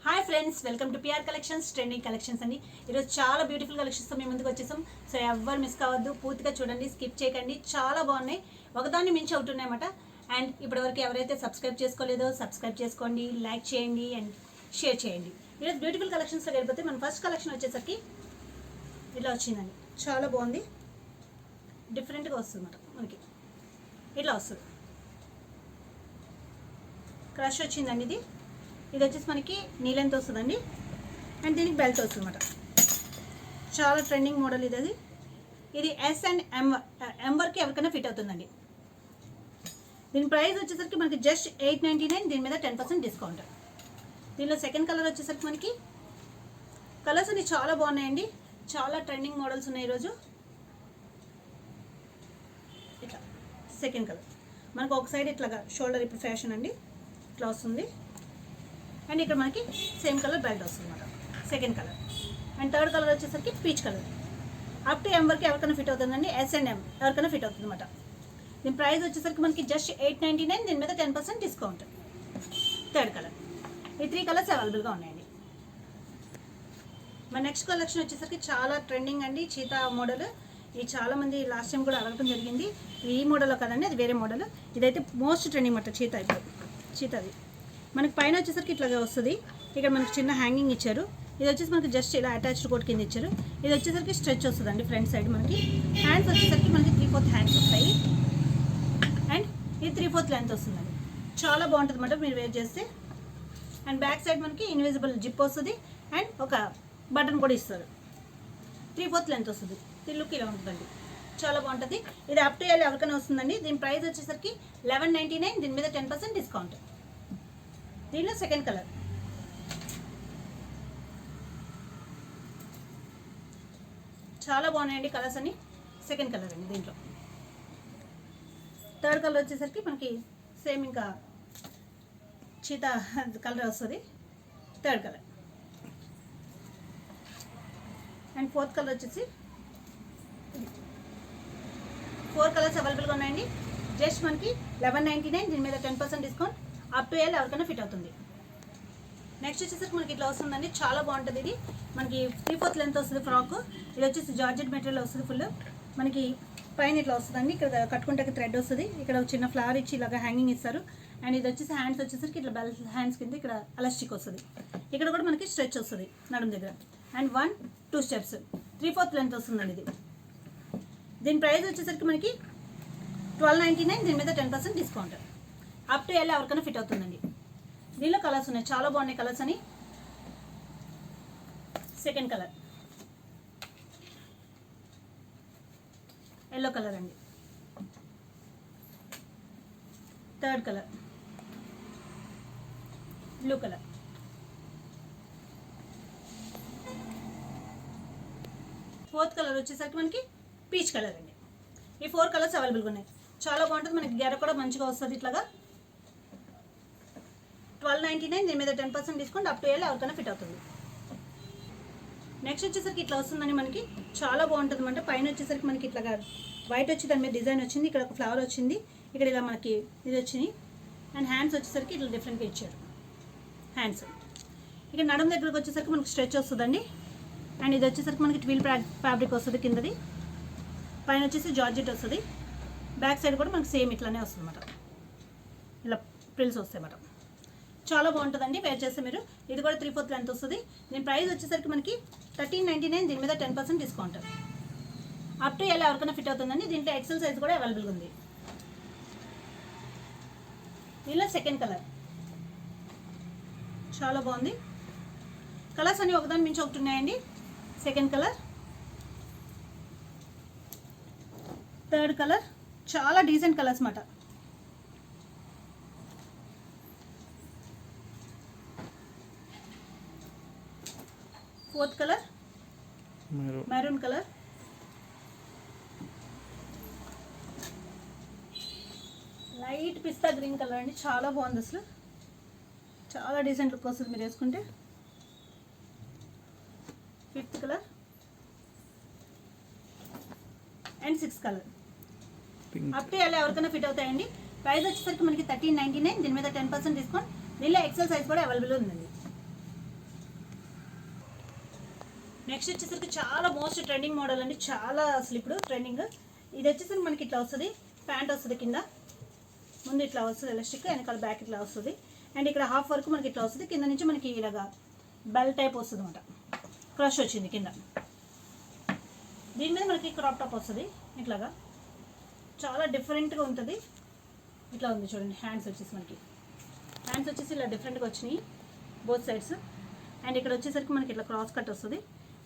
Hi friends, welcome to PR collections trending collections అండి. ఈరోజు చాలా బ్యూటిఫుల్ కలెక్షన్స్తో మేము ముందుకు వచ్చేసాం. సో ఎవ్వరు మిస్ కావద్దు, పూర్తిగా చూడండి, స్కిప్ చేయకండి. చాలా బాగున్నాయి, ఒకదాన్ని మించి ఒకటి ఉన్నాయన్నమాట. అండ్ ఇప్పటివరకు ఎవరైతే సబ్స్క్రైబ్ చేసుకోలేదో సబ్స్క్రైబ్ చేసుకోండి, లైక్ చేయండి అండ్ షేర్ చేయండి. ఈరోజు బ్యూటిఫుల్ కలెక్షన్స్లో వెళ్ళిపోతే మన ఫస్ట్ కలెక్షన్ వచ్చేసరికి ఇట్లా వచ్చిందండి. చాలా బాగుంది, డిఫరెంట్గా వస్తుంది అన్నమాట. మనకి ఇట్లా వస్తుంది, క్రష్ వచ్చిందండి. ఇది వచ్చేసి మనకి నీలెంత్ వస్తుందండి. అండ్ దీనికి బెల్ట్ వస్తుంది అన్నమాట. చాలా ట్రెండింగ్ మోడల్ ఇది. ఇది ఎస్ అండ్ ఎం వరకు ఎవరికైనా ఫిట్ అవుతుందండి. దీని ప్రైస్ వచ్చేసరికి మనకి జస్ట్ 899. దీని మీద 10% డిస్కౌంట్. దీనిలో సెకండ్ కలర్ వచ్చేసరికి మనకి కలర్స్ అన్ని చాలా బాగున్నాయండి. చాలా ట్రెండింగ్ మోడల్స్ ఉన్నాయి ఈరోజు. ఇట్లా సెకండ్ కలర్ మనకు ఒక సైడ్ ఇట్లాగా షోల్డర్ ఇప్పుడు ఫ్యాషన్ అండి, ఇట్లా వస్తుంది. అండ్ ఇక్కడ మనకి సేమ్ కలర్ బెల్ట్ వస్తుంది అన్నమాట, second colour. And third colour వచ్చేసరికి పీచ్ కలర్. అప్ టు ఎం వరకు ఎవరికైనా ఫిట్ అవుతుందండి, ఎస్ అండ్ ఎం ఎవరికైనా ఫిట్ అవుతుంది అన్నమాట. దీని ప్రైస్ వచ్చేసరికి మనకి జస్ట్ 899. దీని మీద 10% డిస్కౌంట్. Third colour. ఈ 3 కలర్స్ అవైలబుల్గా ఉన్నాయండి. మన నెక్స్ట్ కలెక్షన్ వచ్చేసరికి చాలా ట్రెండింగ్ అండి, చీతా మోడల్. ఇది చాలామంది లాస్ట్ టైం కూడా అడగడం జరిగింది. ఈ మోడల్లో కదండి, అది వేరే మోడల్. ఇదైతే మోస్ట్ ట్రెండింగ్ అన్నమాట చీతా. ఇప్పుడు చీతాది మనకి పైన వచ్చేసరికి ఇట్లాగే వస్తుంది. ఇక్కడ మనకి చిన్న హ్యాంగింగ్ ఇచ్చారు. ఇది వచ్చేసి మనకి జస్ట్ ఇలా అటాచ్డ్ కోట్ కింద ఇచ్చారు. ఇది వచ్చేసరికి స్ట్రెచ్ వస్తుందండి ఫ్రంట్ సైడ్. మనకి హ్యాండ్స్ వచ్చేసరికి మనకి 3/4 హ్యాండ్స్ వస్తాయి. అండ్ ఇది 3/4 లెంత్ వస్తుందండి. చాలా బాగుంటుంది అన్నమాట మీరు వేర్ చేస్తే. అండ్ బ్యాక్ సైడ్ మనకి ఇన్విజిబుల్ జిప్ వస్తుంది. అండ్ ఒక బటన్ కూడా ఇస్తారు. 3/4 లెంత్ వస్తుంది. దీని లుక్ ఇలా ఉంటుందండి, చాలా బాగుంటుంది. ఇది అప్ టు ఎల్ ఎవరికైనా వస్తుందండి. దీని ప్రైస్ వచ్చేసరికి 1199. దీని మీద 10% డిస్కౌంట్. దీనిలో సెకండ్ కలర్. చాలా బాగున్నాయండి కలర్స్ అని. సెకండ్ కలర్ అండి. దీంట్లో థర్డ్ కలర్ వచ్చేసరికి మనకి సేమ్ ఇంకా చీతా కలర్ వస్తుంది, third colour. And fourth colour వచ్చేసి 4 కలర్స్ అవైలబుల్గా ఉన్నాయండి. జస్ట్ మనకి 1199. దీని మీద 10% డిస్కౌంట్. అప్ టు ఎల్ ఎవరికైనా ఫిట్ అవుతుంది. నెక్స్ట్ వచ్చేసరికి మనకి ఇట్లా వస్తుందండి, చాలా బాగుంటుంది. ఇది మనకి 3/4 లెంత్ వస్తుంది ఫ్రాక్. ఇది వచ్చేసి జార్జెట్ మెటీరియల్ వస్తుంది ఫుల్. మనకి పైన ఇట్లా వస్తుందండి, ఇక్కడ కట్టుకుంటే థ్రెడ్ వస్తుంది. ఇక్కడ ఒక చిన్న ఫ్లవర్ ఇచ్చి ఇలాగా హ్యాంగింగ్ ఇస్తారు. అండ్ ఇది వచ్చేసి హ్యాండ్స్ వచ్చేసరికి ఇట్లా బెల్ హ్యాండ్స్ కింద ఇక్కడ ఎలాస్టిక్ వస్తుంది. ఇక్కడ కూడా మనకి స్ట్రెచ్ వస్తుంది నడుము దగ్గర. అండ్ 1-2 స్టెప్స్ 3/4 లెంత్ వస్తుందండి ఇది. దీని ప్రైస్ వచ్చేసరికి మనకి 1299. దీని మీద 10% డిస్కౌంట్. అప్ టు ఎల్ ఎవరికైనా ఫిట్ అవుతుందండి. దీనిలో కలర్స్ ఉన్నాయి, చాలా బాగున్నాయి కలర్స్ అని. సెకండ్ కలర్ ఎల్లో కలర్ అండి. Third colour blue colour. Fourth colour వచ్చేసరికి మనకి పీచ్ కలర్ అండి. ఈ 4 కలర్స్ అవైలబుల్గా ఉన్నాయి. చాలా బాగుంటుంది. మనకి గెర కూడా మంచిగా వస్తుంది ఇట్లాగా. 1299. దీని మీద 10% డిస్కౌంట్. అప్ టు ఎల్ ఎవరికైనా ఫిట్ అవుతుంది. నెక్స్ట్ వచ్చేసరికి ఇట్లా వస్తుందని మనకి చాలా బాగుంటుంది అనమాట. పైన వచ్చేసరికి మనకి ఇట్లాగా వైట్ వచ్చి దాని మీద డిజైన్ వచ్చింది. ఇక్కడ ఒక ఫ్లవర్ వచ్చింది, ఇక్కడ ఇలా మనకి ఇది వచ్చింది. అండ్ హ్యాండ్స్ వచ్చేసరికి ఇట్లా డిఫరెంట్గా ఇచ్చారు హ్యాండ్స్. ఇక్కడ నడుము దగ్గరకు వచ్చేసరికి మనకి స్ట్రెచ్ వస్తుందండి. అండ్ ఇది వచ్చేసరికి మనకి ట్విల్ ఫ్యాబ్రిక్ వస్తుంది కిందది. పైన వచ్చేసి జార్జెట్ వస్తుంది. బ్యాక్ సైడ్ కూడా మనకి సేమ్ ఇట్లానే వస్తుంది అన్నమాట, ఇలా ప్రిల్స్ వస్తాయి అన్నమాట. చాలా బాగుంటుందండి వేర్ చేస్తే మీరు. ఇది కూడా 3/4 లెంత్ వస్తుంది. దీని ప్రైస్ వచ్చేసరికి మనకి 1399. దీని మీద 10% డిస్కౌంట్. అప్ టు ఎల్ ఎవరికైనా ఫిట్ అవుతుందండి. దీంట్లో ఎక్సెల్ సైజ్ కూడా అవైలబుల్గా ఉంది. దీనిలో సెకండ్ కలర్ చాలా బాగుంది. కలర్స్ అన్ని ఒకదాని మించి ఒకటి ఉన్నాయండి. సెకండ్ కలర్, థర్డ్ కలర్, చాలా డీసెంట్ కలర్స్ అన్నమాట. Fourth colour maroon colour. Light pista green colour అండి, చాలా బాగుంది అసలు. చాలా డీసెంట్ లుక్ వస్తుంది మీరు వేసుకుంటే. Fifth colour and 6th colour. Up to ఎలా ఎవరికైనా ఫిట్ అవుతాయండి. ప్రైస్ వచ్చేసరికి మనకి 1399. దీని మీద 10% డిస్కౌంట్. దీనిలో ఎక్సెల్ సైజ్ కూడా అవైలబుల్ ఉందండి. నెక్స్ట్ వచ్చేసరికి చాలా మోస్ట్ ట్రెండింగ్ మోడల్ అండి, చాలా అసలు ఇప్పుడు ట్రెండింగ్. ఇది వచ్చేసరికి మనకి ఇట్లా వస్తుంది, ప్యాంట్ వస్తుంది, కింద ముందు ఇట్లా వస్తుంది ఎలాస్టిక్, వెనకాల బ్యాక్ ఇట్లా వస్తుంది. అండ్ ఇక్కడ హాఫ్ వరకు మనకి ఇట్లా వస్తుంది, కింద నుంచి మనకి ఇలాగా బెల్ టైప్ వస్తుంది అనమాట, క్రష్ వచ్చింది కింద. దీని మీద మనకి క్రాప్ టాప్ వస్తుంది ఇట్లాగా, చాలా డిఫరెంట్గా ఉంటుంది. ఇట్లా ఉంది చూడండి, హ్యాండ్స్ వచ్చేసి మనకి హ్యాండ్స్ వచ్చేసి ఇలా డిఫరెంట్గా వచ్చినాయి బోత్ సైడ్స్. అండ్ ఇక్కడ వచ్చేసరికి మనకి ఇట్లా క్రాస్ కట్ వస్తుంది.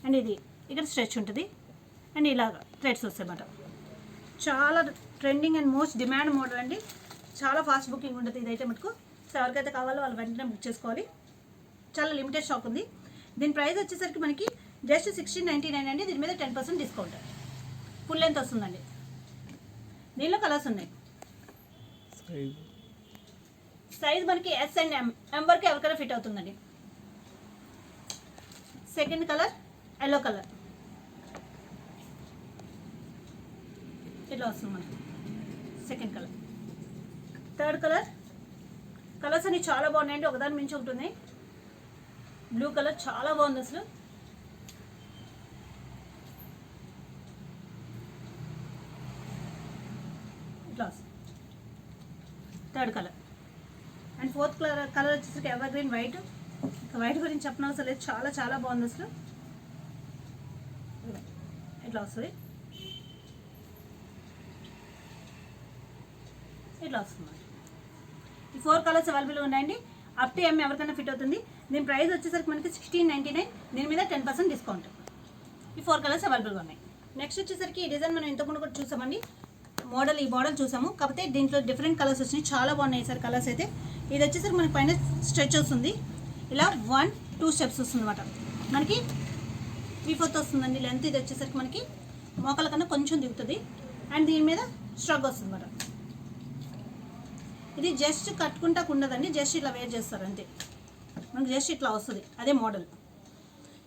అండ్ ఇది ఇక్కడ స్ట్రెచ్ ఉంటుంది అండ్ ఇలాగ థ్రెడ్స్ వస్తాయి అన్నమాట. చాలా trending and most demand model అండి, చాలా ఫాస్ట్ బుకింగ్ ఉంటుంది ఇదైతే మటుకు. సో ఎవరికైతే కావాలో వాళ్ళు వెంటనే బుక్ చేసుకోవాలి, చాలా లిమిటెడ్ స్టాక్ ఉంది. దీని ప్రైస్ వచ్చేసరికి మనకి జస్ట్ 1699 అండి. దీని మీద 10% డిస్కౌంట్, ఫుల్ లెంత్ వస్తుందండి. దీనిలో కలర్స్ ఉన్నాయి. సైజ్ మనకి ఎస్ అండ్ ఎం వరకు ఎవరికైనా ఫిట్ అవుతుందండి. సెకండ్ కలర్ ఎల్లో కలర్ ఇట్లా వస్తుంది మనకి second colour. Third colour, colours అన్ని చాలా బాగున్నాయండి, ఒకదాని మించి ఉంటుంది. బ్లూ కలర్ చాలా బాగుంది అసలు. ఇట్లా వస్తుంది third colour. And fourth colour వచ్చేసరికి ఎవర్ గ్రీన్ వైట్. వైట్ గురించి చెప్పనవసరం లేదు, చాలా చాలా బాగుంది అసలు. ఇట్లా వస్తుంది, ఇట్లా వస్తుంది. ఈ 4 కలర్స్ అవైలబుల్గా ఉన్నాయండి. అప్ టు ఎం ఎవరికైనా ఫిట్ అవుతుంది. దీని ప్రైస్ వచ్చేసరికి మనకి 1699, దీని మీద 10% డిస్కౌంట్. ఈ 4 కలర్స్ అవైలబుల్గా ఉన్నాయి. నెక్స్ట్ వచ్చేసరికి ఈ డిజైన్ మనం ఇంతకుముందు కూడా చూసామండి, ఈ మోడల్ చూసాము. కాకపోతే దీంట్లో డిఫరెంట్ కలర్స్ వచ్చినాయి, చాలా బాగున్నాయి సార్ కలర్స్ అయితే. ఇది వచ్చేసరికి మనకి పైన స్ట్రెచ్ వస్తుంది, ఇలా 1-2 స్టెప్స్ వస్తుంది అనమాట. మనకి 3/4 వస్తుందండి లెంత్. ఇది వచ్చేసరికి మనకి మోకాల కన్నా కొంచెం దిగుతుంది. అండ్ దీని మీద స్ట్రగ్ వస్తుంది అనమాట. ఇది జస్ట్ కట్టుకుంటా ఉండదండి, జస్ట్ ఇట్లా వేర్ చేస్తారు అంతే. మనకి జస్ట్ ఇట్లా వస్తుంది, అదే మోడల్.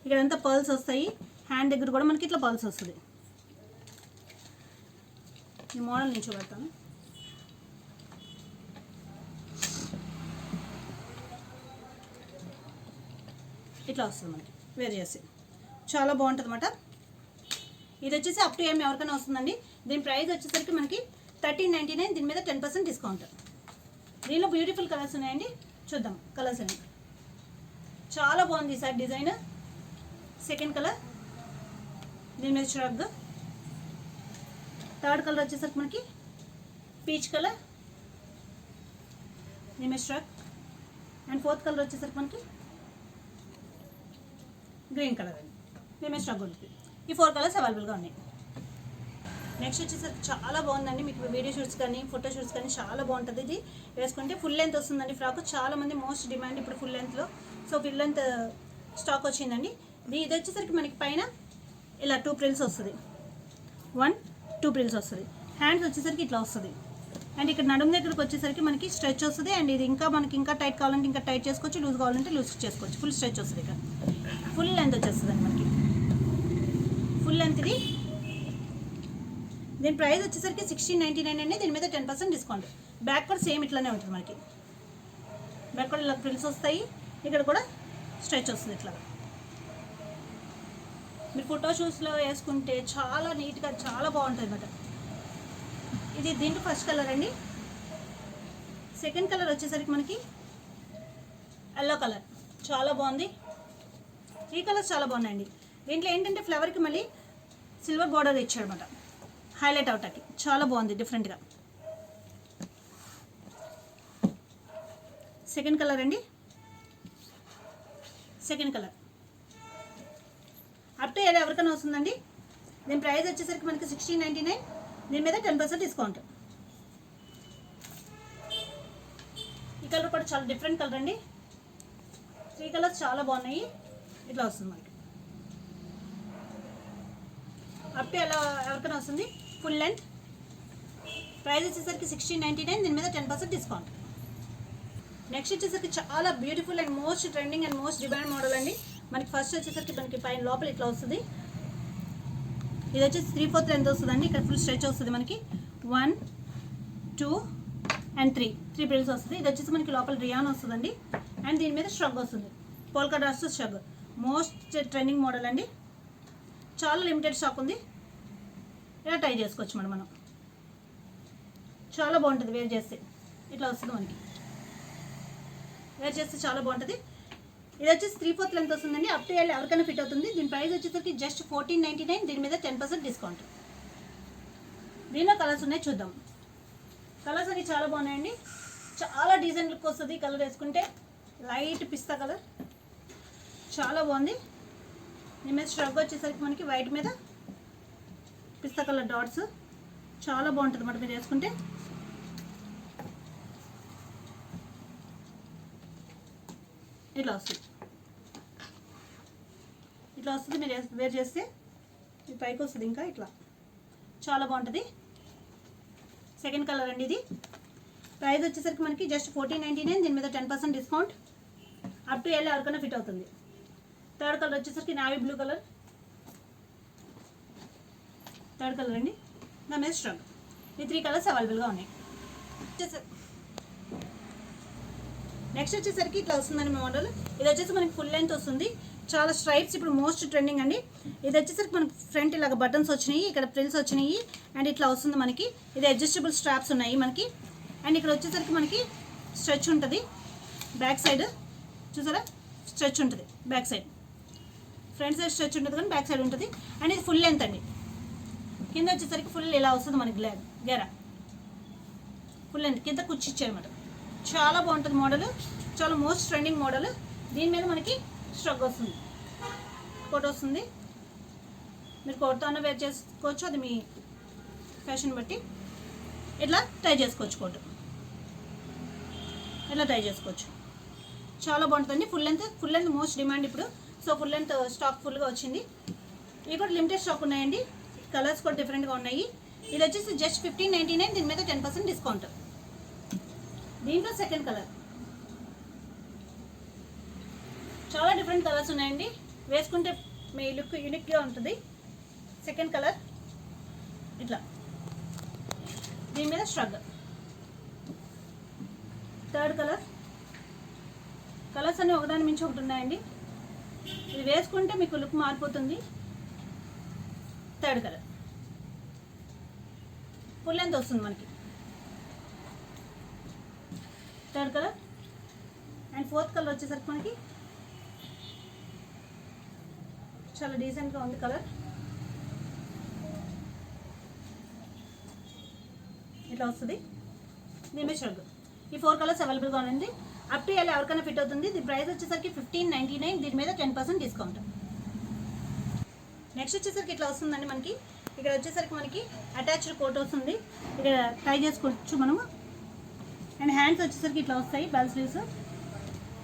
ఇక్కడ అంతా పర్ల్స్ వస్తాయి, హ్యాండ్ దగ్గర కూడా మనకి ఇట్లా పర్ల్స్ వస్తుంది. ఈ మోడల్ నేను చూపెడతాను. ఇట్లా వస్తుంది మనకి వేర్ చేసి, చాలా బాగుంటుంది అన్నమాట. ఇది వచ్చేసి అప్ టు ఎం ఎవరికైనా వస్తుందండి. దీని ప్రైస్ వచ్చేసరికి మనకి 1399, దీని మీద 10% డిస్కౌంట్. దీనిలో బ్యూటిఫుల్ కలర్స్ ఉన్నాయండి, చూద్దాం కలర్స్ అన్ని. చాలా బాగుంది సార్ డిజైన్. సెకండ్ కలర్, దీని మీద ష్రగ్. థర్డ్ కలర్ వచ్చేసరికి మనకి పీచ్ కలర్, దీని మీద ష్రగ్. అండ్ ఫోర్త్ కలర్ వచ్చేసరికి మనకి గ్రీన్ కలర్ అండి, దీని మీద ష్రగ్ ఉంటుంది. ఈ 4 కలర్స్ అవైలబుల్గా ఉన్నాయి. నెక్స్ట్ వచ్చేసరికి చాలా బాగుందండి, మీకు వీడియో షూట్స్ కానీ ఫోటో షూట్స్ కానీ చాలా బాగుంటుంది. ఇది వేసుకుంటే ఫుల్ లెంత్ వస్తుందండి ఫ్రాక్. చాలామంది మోస్ట్ డిమాండ్ ఇప్పుడు ఫుల్ లెంత్లో. సో ఫుల్ లెంత్ స్టాక్ వచ్చిందండి. ఇది వచ్చేసరికి మనకి పైన ఇలా 2 ప్రిల్స్ వస్తుంది, 1-2 ప్రిల్స్ వస్తుంది. హ్యాండ్స్ వచ్చేసరికి ఇట్లా వస్తుంది. అండ్ ఇక్కడ నడుము దగ్గరకు వచ్చేసరికి మనకి స్ట్రెచ్ వస్తుంది. అండ్ ఇది మనకి ఇంకా టైట్ కావాలంటే ఇంకా టైట్ చేసుకోవచ్చు, లూజ్ కావాలంటే లూజ్ చేసుకోవచ్చు. ఫుల్ స్ట్రెచ్ వస్తుంది. ఇక్కడ ఫుల్ లెంత్ వచ్చేస్తుంది అండి మనకి, ఫుల్ లెంత్ ఇది. దీని ప్రైస్ వచ్చేసరికి 1699 అండి. దీని మీద 10% డిస్కౌంట్. బ్యాక్ కూడా సేమ్ ఇట్లానే ఉంటుంది మనకి. బ్యాక్ కూడా ఇలా ఫ్రిల్స్ వస్తాయి, ఇక్కడ కూడా స్ట్రెచ్ వస్తుంది ఇట్లా. మీరు ఫోటో షూట్స్లో వేసుకుంటే చాలా నీట్గా చాలా బాగుంటుంది అన్నమాట. ఇది దీంట్లో ఫస్ట్ కలర్ అండి. సెకండ్ కలర్ వచ్చేసరికి మనకి ఎల్లో కలర్, చాలా బాగుంది. ఈ కలర్స్ చాలా బాగున్నాయండి. దీంట్లో ఏంటంటే ఫ్లవర్కి మళ్ళీ సిల్వర్ బార్డర్ ఇచ్చాడనమాట, హైలైట్ అవటానికి. చాలా బాగుంది డిఫరెంట్గా. సెకండ్ కలర్ అండి, సెకండ్ కలర్. అప్ టు ఏదో ఎవరికైనా వస్తుందండి. దీని ప్రైస్ వచ్చేసరికి మనకి 1699, దీని మీద 10% డిస్కౌంట్. ఈ కలర్ కూడా చాలా డిఫరెంట్ కలర్ అండి. 3 కలర్స్ చాలా బాగున్నాయి. ఇట్లా వస్తుంది మనకి. అప్ టు ఎలా ఎవరికైనా వస్తుంది, ఫుల్ లెంత్. ప్రైస్ వచ్చేసరికి 1699, దీని మీద 10% డిస్కౌంట్. నెక్స్ట్ వచ్చేసరికి చాలా beautiful and most trending and most demand model అండి. మనకి ఫస్ట్ వచ్చేసరికి మనకి పైన లోపల ఇట్లా వస్తుంది. ఇది వచ్చేసి 3/4 లెంత్ వస్తుందండి. ఇక్కడ ఫుల్ స్ట్రెచ్ వస్తుంది మనకి. 1, 2 and 3 ప్రిల్స్ వస్తుంది. ఇది వచ్చేసి మనకి లోపల రియాన్ వస్తుందండి. అండ్ దీని మీద స్ట్రగ్ వస్తుంది, polka dots స్ట్రగ్. Most trending model అండి. చాలా లిమిటెడ్ స్టాక్ ఉంది, ఇలా ట్రై చేసుకోవచ్చు మనం. చాలా బాగుంటుంది వేర్ చేస్తే, ఇట్లా వస్తుంది మనకి. వేర్ చేస్తే చాలా బాగుంటుంది. ఇది వచ్చేసి 3/4 లెంత్ వస్తుందండి. అప్ టు ఎల్ ఎవరికైనా ఫిట్ అవుతుంది. దీని ప్రైస్ వచ్చేసరికి జస్ట్ 1499. దీని మీద 10% డిస్కౌంట్. దీనిలో కలర్స్ ఉన్నాయి, చూద్దాం. కలర్స్ అన్ని చాలా బాగున్నాయండి. చాలా డీసెంట్ లుక్ వస్తుంది కలర్ వేసుకుంటే. లైట్ పిస్తా కలర్ చాలా బాగుంది. దీని మీద స్ట్రగ్ వచ్చేసరికి మనకి వైట్ మీద పిస్తా కలర్ డాట్స్ చాలా బాగుంటుంది అన్నమాట మీరు వేసుకుంటే. ఇట్లా వస్తుంది, ఇట్లా వస్తుంది. మీరు వేర్ చేస్తే ఇది పైకి వస్తుంది, ఇంకా ఇట్లా చాలా బాగుంటుంది. సెకండ్ కలర్ అండి ఇది. ప్రైస్ వచ్చేసరికి మనకి జస్ట్ 1499. దీని మీద 10% డిస్కౌంట్. అప్ టు ఎల్ ఎవరికైనా ఫిట్ అవుతుంది. థర్డ్ కలర్ వచ్చేసరికి navy blue colour. Third colour అండి. దాని మీద స్ట్రగ్. ఈ 3 కలర్స్ అవైలబుల్గా ఉన్నాయి. నెక్స్ట్ వచ్చేసరికి ఇట్లా వస్తుందండి మోడల్. ఇది వచ్చేసి మనకి ఫుల్ లెంత్ వస్తుంది. చాలా స్ట్రైప్స్ ఇప్పుడు మోస్ట్ ట్రెండింగ్ అండి. ఇది వచ్చేసరికి మనకి ఫ్రంట్ ఇలాగ బటన్స్ వచ్చినాయి, ఇక్కడ ప్రిల్స్ వచ్చినాయి అండ్ ఇట్లా వస్తుంది మనకి. ఇది అడ్జస్టబుల్ స్ట్రాప్స్ ఉన్నాయి మనకి. అండ్ ఇక్కడ వచ్చేసరికి మనకి స్ట్రెచ్ ఉంటుంది బ్యాక్ సైడ్, చూసారా స్ట్రెచ్ ఉంటుంది back side. Front side stretch ఉంటుంది కానీ బ్యాక్ సైడ్ ఉంటుంది. అండ్ ఇది ఫుల్ లెంత్ అండి. కింద వచ్చేసరికి ఫుల్ ఇలా వస్తుంది మనకి గెరా ఫుల్ లెంత్, కింద కుచ్చి ఇచ్చారన్నమాట. చాలా బాగుంటుంది మోడల్, చాలా మోస్ట్ ట్రెండింగ్ మోడల్. దీని మీద మనకి స్ట్రగ్ వస్తుంది, కోట్ వస్తుంది. మీరు కోట్తో అన్న వేర్ చేసుకోవచ్చు, అది మీ ఫ్యాషన్ బట్టి. ఇట్లా ట్రై చేసుకోవచ్చు, కోట్ ఇట్లా ట్రై చేసుకోవచ్చు. చాలా బాగుంటుంది. ఫుల్ లెంత్ మోస్ట్ డిమాండ్ ఇప్పుడు. సో ఫుల్ లెంత్ స్టాక్ ఫుల్గా వచ్చింది. ఇవి కూడా లిమిటెడ్ స్టాక్ ఉన్నాయండి. కలర్స్ కూడా డిఫరెంట్గా ఉన్నాయి. ఇది వచ్చేసి జస్ట్ 1599. దీని మీద 10% డిస్కౌంట్. దీంట్లో సెకండ్ కలర్ చాలా డిఫరెంట్ కలర్స్ ఉన్నాయండి. వేసుకుంటే మీ లుక్ యూనిక్గా ఉంటుంది. సెకండ్ కలర్ ఇట్లా, దీని మీద స్ట్రగ్. Third colour. కలర్స్ అన్నీ ఒకదాని మించి ఒకటి ఉన్నాయండి. ఇది వేసుకుంటే మీకు లుక్ మారిపోతుంది. థర్డ్ కలర్ ఫుల్ లెంత్ వస్తుంది మనకి. Third colour. And fourth colour వచ్చేసరికి మనకి చాలా డీసెంట్గా ఉంది కలర్. ఇట్లా వస్తుంది. దీని మీద షర్ట్. ఈ 4 కలర్స్ అవైలబుల్గా ఉంది. అప్ టు ఎల్ ఎవరికైనా ఫిట్ అవుతుంది. దీని ప్రైస్ వచ్చేసరికి 1599. దీని మీద 10% డిస్కౌంట్. నెక్స్ట్ వచ్చేసరికి ఇట్లా వస్తుందండి మనకి. ఇక్కడ వచ్చేసరికి మనకి అటాచ్డ్ కోట్ వస్తుంది. ఇక్కడ ట్రై చేసుకోవచ్చు మనము. అండ్ హ్యాండ్స్ వచ్చేసరికి ఇట్లా వస్తాయి, బెల్ స్లీవ్స్.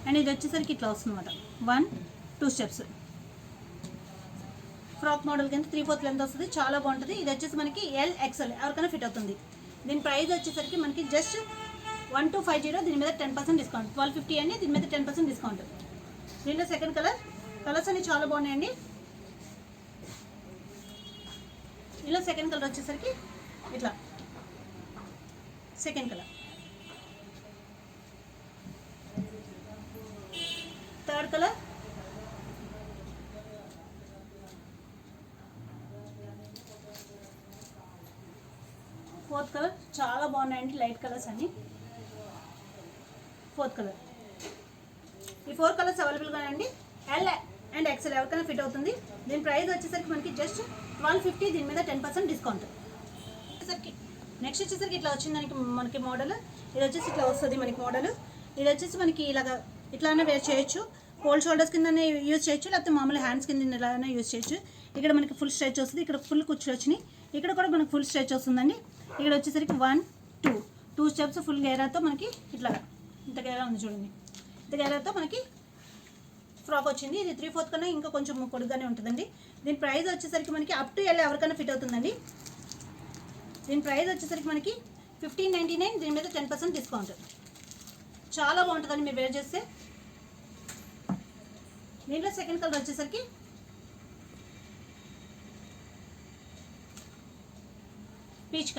అండ్ ఇది వచ్చేసరికి ఇట్లా వస్తుంది అనమాట. 1-2 స్టెప్స్. ఫ్రాక్ మోడల్ కింద 3/4 లెంత్ వస్తుంది. చాలా బాగుంటుంది. ఇది వచ్చేసి మనకి LXL ఎవరికైనా ఫిట్ అవుతుంది. దీని ప్రైస్ వచ్చేసరికి మనకి జస్ట్ 1250. దీని మీద 10% డిస్కౌంట్. 1250 అండి. దీని మీద 10% డిస్కౌంట్. దీనిలో సెకండ్ కలర్. కలర్స్ అన్ని చాలా బాగున్నాయండి. ఇలా సెకండ్ కలర్ వచ్చేసరికి ఇట్లా second colour. Third colour. Fourth colour. చాలా బాగున్నాయండి లైట్ కలర్స్ అన్ని. Fourth colour. ఈ 4 కలర్స్ అవైలబుల్గా అండి. ఎల్ అండ్ ఎక్సెల్ ఎవరికైనా ఫిట్ అవుతుంది. దీని ప్రైస్ వచ్చేసరికి మనకి జస్ట్ 1250. దీని మీద 10% డిస్కౌంట్. నెక్స్ట్ వచ్చేసరికి ఇట్లా వచ్చింది మనకి మోడల్. ఇది వచ్చేసి ఇట్లా వస్తుంది మనకి మోడల్. ఇది వచ్చేసి మనకి ఇలాగా ఇట్లానే వేర్ చేయొచ్చు. కోల్డ్ షోల్డర్స్ కిందనే యూజ్ చేయొచ్చు, లేకపోతే మామూలు హ్యాండ్స్ కింద ఇలానే యూజ్ చేయొచ్చు. ఇక్కడ మనకి ఫుల్ స్ట్రెచ్ వస్తుంది. ఇక్కడ ఫుల్ కుచ్చులు వచ్చినాయి. ఇక్కడ కూడా మనకి ఫుల్ స్ట్రెచ్ వస్తుందండి. ఇక్కడ వచ్చేసరికి 1-2 స్టెప్స్ ఫుల్ గేరాతో మనకి ఇట్లాగా ఇంత గేరా ఉంది చూడండి. ఇంత గేరాతో మనకి ఫ్రాక్ వచ్చింది. ఇది 3/4 కన్నా ఇంకా కొంచెం పొడుగ్గానే ఉంటుందండి. దీని ప్రైస్ వచ్చేసరికి మనకి అప్ టు ఎల్ ఎవరికైనా ఫిట్ అవుతుందండి. దీని ప్రైస్ వచ్చేసరికి మనకి 1599. దీని మీద 10% డిస్కౌంట్. చాలా బాగుంటుందండి మీరు వేర్ చేస్తే. దీంట్లో సెకండ్ కలర్ వచ్చేసరికి పీచ్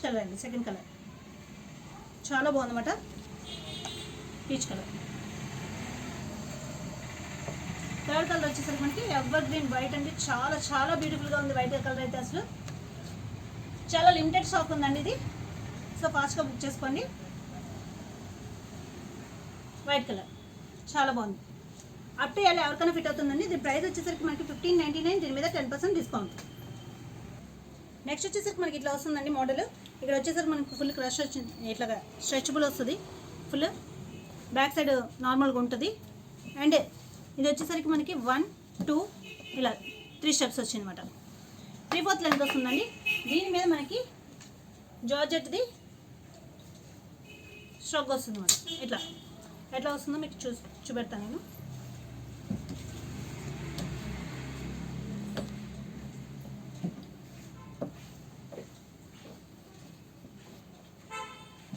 కలర్ అండి. సెకండ్ కలర్ చాలా బాగుందన్నమాట. Peach colour. థర్డ్ కలర్ వచ్చేసరికి మనకి ఎవర్ గ్రీన్ వైట్ అండి. చాలా చాలా బ్యూటిఫుల్గా ఉంది వైట్ కలర్ అయితే. అసలు చాలా లిమిటెడ్ స్టాక్ ఉందండి ఇది. సో ఫాస్ట్గా బుక్ చేసుకోండి. వైట్ కలర్ చాలా బాగుంది. అప్ టు ఎల్ ఎవరికైనా ఫిట్ అవుతుందండి. దీని ప్రైస్ వచ్చేసరికి మనకి 1599. దీని మీద 10% డిస్కౌంట్. నెక్స్ట్ వచ్చేసరికి మనకి ఇట్లా వస్తుందండి మోడల్. ఇక్కడ వచ్చేసరికి మనకి ఫుల్ క్రష్ వచ్చింది, ఇట్లా స్ట్రెచబుల్ వస్తుంది. ఫుల్ బ్యాక్ సైడ్ నార్మల్గా ఉంటుంది. అండ్ ఇది వచ్చేసరికి మనకి 1 2 ఇలా 3 స్టెప్స్ వచ్చింది అనమాట. 3/4 లెంత్ వస్తుందండి. దీని మీద మనకి జార్జెట్ది స్ట్రగ్ వస్తుంది అనమాట. ఇట్లా ఎట్లా వస్తుందో మీకు చూపెడతాను నేను.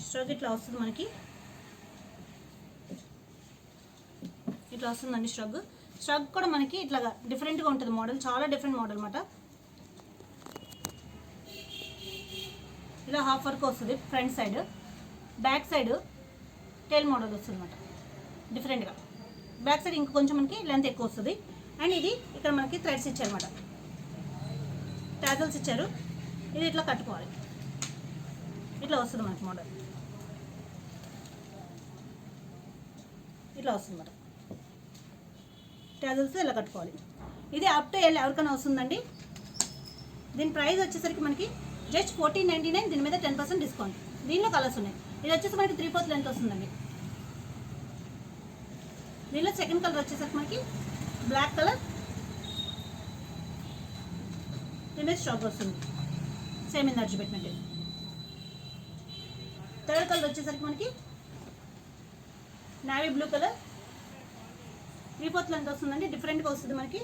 స్ట్రగ్ ఇట్లా వస్తుంది మనకి. ఇట్లా వస్తుందండి స్ట్రగ్. స్ట్రగ్ కూడా మనకి ఇట్లాగా డిఫరెంట్గా ఉంటుంది మోడల్. చాలా డిఫరెంట్ మోడల్ అనమాట. ఇలా హాఫ్ వర్క్ వస్తుంది front side. Back side tail model వస్తుంది అనమాట డిఫరెంట్గా. బ్యాక్ సైడ్ ఇంకా కొంచెం మనకి లెంత్ ఎక్కువ వస్తుంది. అండ్ ఇది ఇక్కడ మనకి థ్రెడ్స్ ఇచ్చారన్నమాట, టాజల్స్ ఇచ్చారు. ఇది ఇట్లా కట్టుకోవాలి. ఇట్లా వస్తుంది మనకి మోడల్. ఇట్లా వస్తుంది అన్నమాట. టాజల్స్ ఇలా కట్టుకోవాలి. ఇది అప్ టు ఎల్ ఎవరికైనా వస్తుందండి. దీని ప్రైస్ వచ్చేసరికి మనకి జస్ట్ 1499. దీని మీద 10% డిస్కౌంట్. దీనిలో కలర్స్ ఉన్నాయి. ఇది వచ్చేసి మనకి 3/4 లెంత్ వస్తుందండి. దీనిలో సెకండ్ కలర్ వచ్చేసరికి మనకి బ్లాక్ కలర్. దీని మీద స్టాక్ వస్తుంది సేమ్ ఇందాక చూపెట్టినట్టు. థర్డ్ కలర్ వచ్చేసరికి మనకి నావీ బ్లూ కలర్. 3/4 లెంత్ వస్తుందండి. డిఫరెంట్గా వస్తుంది మనకి.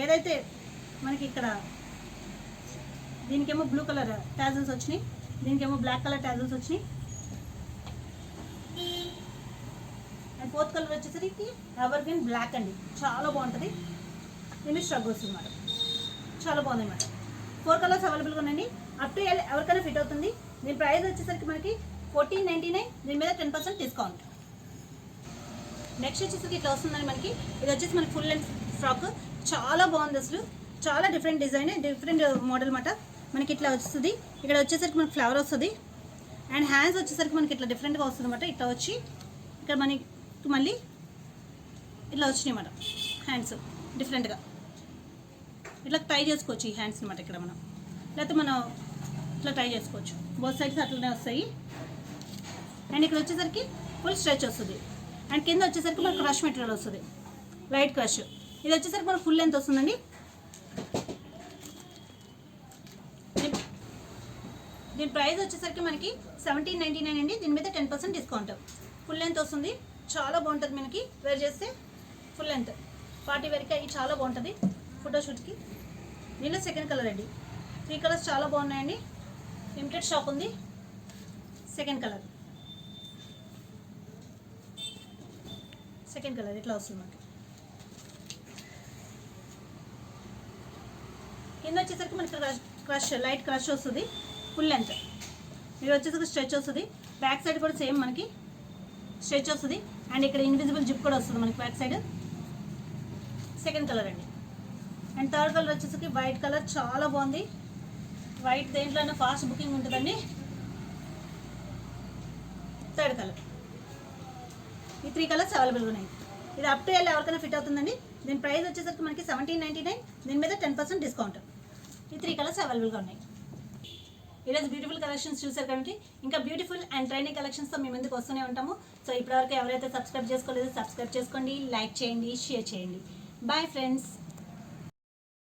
ఏదైతే మనకి ఇక్కడ దీనికేమో బ్లూ కలర్ టాజల్స్ వచ్చినాయి, దీనికేమో బ్లాక్ కలర్ టాజల్స్ వచ్చినాయి. అండ్ ఫోర్త్ కలర్ వచ్చేసరికి ఎవర్ గ్రీన్ బ్లాక్ అండి. చాలా బాగుంటుంది. దీని స్ట్రగ్ వస్తుంది అన్నమాట. చాలా బాగుంది అన్నమాట. 4 కలర్స్ అవైలబుల్గా ఉన్నాయండి. అప్ టు ఎల్ ఎవరికైనా ఫిట్ అవుతుంది. దీని ప్రైస్ వచ్చేసరికి మనకి 1499. దీని మీద 10% డిస్కౌంట్. నెక్స్ట్ వచ్చేసరికి ఇట్లా వస్తుందండి మనకి. ఇది వచ్చేసి మనకి ఫుల్ లెంత్ ఫ్రాక్. చాలా బాగుంది అసలు. చాలా డిఫరెంట్ డిజైన్, డిఫరెంట్ మోడల్ అన్నమాట. మనకి ఇట్లా వస్తుంది. ఇక్కడ వచ్చేసరికి మనకి ఫ్లవర్ వస్తుంది. అండ్ హ్యాండ్స్ వచ్చేసరికి మనకి ఇట్లా డిఫరెంట్గా వస్తుంది అన్నమాట. ఇట్లా వచ్చి ఇక్కడ మనకి మళ్ళీ ఇట్లా వచ్చినాయి అన్నమాట. హ్యాండ్స్ డిఫరెంట్గా ఇట్లా టై చేసుకోవచ్చు ఈ హ్యాండ్స్ అన్నమాట. ఇక్కడ మనం లేకపోతే మనం ఇట్లా టై చేసుకోవచ్చు. బోత్ సైడ్స్ అట్లనే వస్తాయి. అండ్ ఇక్కడ వచ్చేసరికి ఫుల్ స్ట్రెచ్ వస్తుంది. అండ్ కింద వచ్చేసరికి మనకు క్రష్ మెటీరియల్ వస్తుంది, లైట్ క్రష్. ఇది వచ్చేసరికి మనకు ఫుల్ లెంత్ వస్తుందండి. దీని ప్రైస్ వచ్చేసరికి మనకి 1799 అండి. దీని మీద 10% డిస్కౌంట్. ఫుల్ లెంత్ వస్తుంది. చాలా బాగుంటుంది మనకి వేర్ చేస్తే. ఫుల్ లెంత్ పార్టీ వేర్కి అవి చాలా బాగుంటుంది ఫోటోషూట్కి. దీనిలో సెకండ్ కలర్ అండి. 3 కలర్స్ చాలా బాగున్నాయండి. లిమిటెడ్ స్టాక్ ఉంది. సెకండ్ కలర్ ఇట్లా వస్తుంది మనకి. కింద వచ్చేసరికి మనకి క్రష్, లైట్ క్రష్ వస్తుంది. Full length. ఇది వచ్చేసరికి స్ట్రెచ్ వస్తుంది. బ్యాక్ సైడ్ కూడా సేమ్ మనకి స్ట్రెచ్ వస్తుంది. అండ్ ఇక్కడ ఇన్విజిబుల్ జిప్ కూడా వస్తుంది మనకి బ్యాక్ సైడ్. సెకండ్ కలర్ అండి. అండ్ థర్డ్ కలర్ వచ్చేసరికి వైట్ కలర్. చాలా బాగుంది. వైట్ దేంట్లోనే ఫాస్ట్ బుకింగ్ ఉంటుందండి. Third colour. ఈ 3 కలర్స్ అవైలబుల్గా ఉన్నాయి. ఇది అప్ టు ఎల్ ఎవరికైనా ఫిట్ అవుతుందండి. దీని ప్రైస్ వచ్చేసరికి మనకి 1799. దీని మీద 10% డిస్కౌంట్. ఈ 3 కలర్స్ అవైలబుల్గా ఉన్నాయి. ఈరోజు బ్యూటిఫుల్ కలెక్షన్స్ చూసారు కాబట్టి ఇంకా బ్యూటిఫుల్ అండ్ ట్రైనింగ్ కలెక్షన్స్తో మీ ముందుకు వస్తూనే ఉంటాము. సో ఇప్పటివరకు ఎవరైతే సబ్స్క్రైబ్ చేసుకోలేదో సబ్స్క్రైబ్ చేసుకోండి, లైక్ చేయండి, షేర్ చేయండి. Bye friends.